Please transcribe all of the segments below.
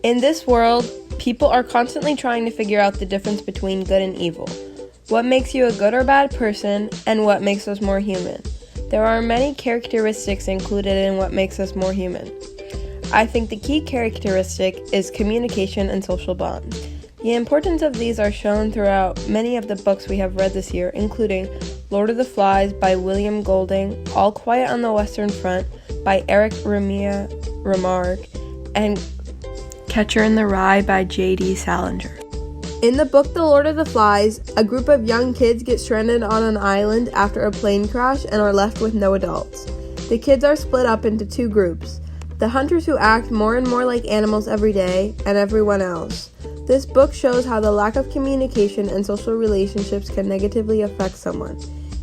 In this world, people are constantly trying to figure out the difference between good and evil. What makes you a good or bad person, and what makes us more human? There are many characteristics included in what makes us more human. I think the key characteristic is communication and social bonds. The importance of these are shown throughout many of the books we have read this year, including Lord of the Flies by William Golding, All Quiet on the Western Front by Eric Remarque, and Catcher in the Rye by J.D. Salinger. In the book The Lord of the Flies, a group of young kids get stranded on an island after a plane crash and are left with no adults. The kids are split up into two groups: the hunters who act more and more like animals every day, and everyone else. This book shows how the lack of communication and social relationships can negatively affect someone.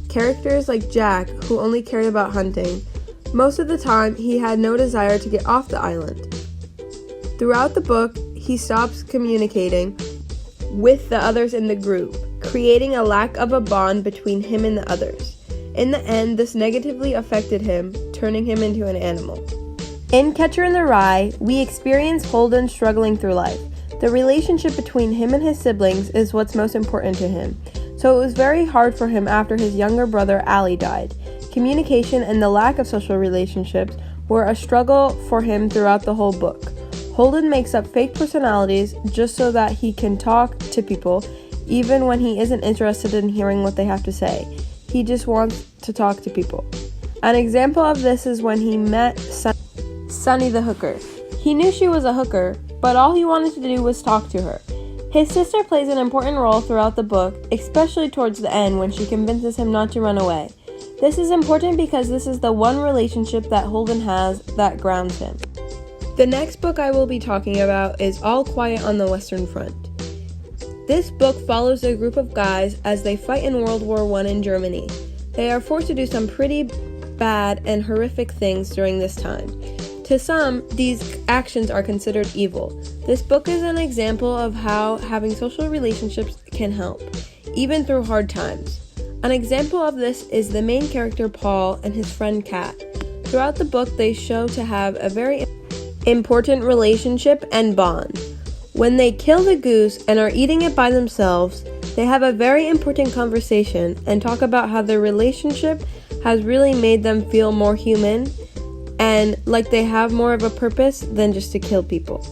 Characters like Jack, who only cared about hunting, most of the time he had no desire to get off the island. Throughout the book, he stops communicating with the others in the group, creating a lack of a bond between him and the others. In the end, this negatively affected him, turning him into an animal. In Catcher in the Rye, we experience Holden struggling through life. The relationship between him and his siblings is what's most important to him, so it was very hard for him after his younger brother Allie died. Communication and the lack of social relationships were a struggle for him throughout the whole book. Holden makes up fake personalities just so that he can talk to people, even when he isn't interested in hearing what they have to say. He just wants to talk to people. An example of this is when he met Sunny the hooker. He knew she was a hooker, but all he wanted to do was talk to her. His sister plays an important role throughout the book, especially towards the end when she convinces him not to run away. This is important because this is the one relationship that Holden has that grounds him. The next book I will be talking about is All Quiet on the Western Front. This book follows a group of guys as they fight in World War I in Germany. They are forced to do some pretty bad and horrific things during this time. To some, these actions are considered evil. This book is an example of how having social relationships can help, even through hard times. An example of this is the main character Paul and his friend Kat. Throughout the book, they show to have a very important relationship and bond. When they kill the goose and are eating it by themselves, they have a very important conversation and talk about how their relationship has really made them feel more human and like they have more of a purpose than just to kill people.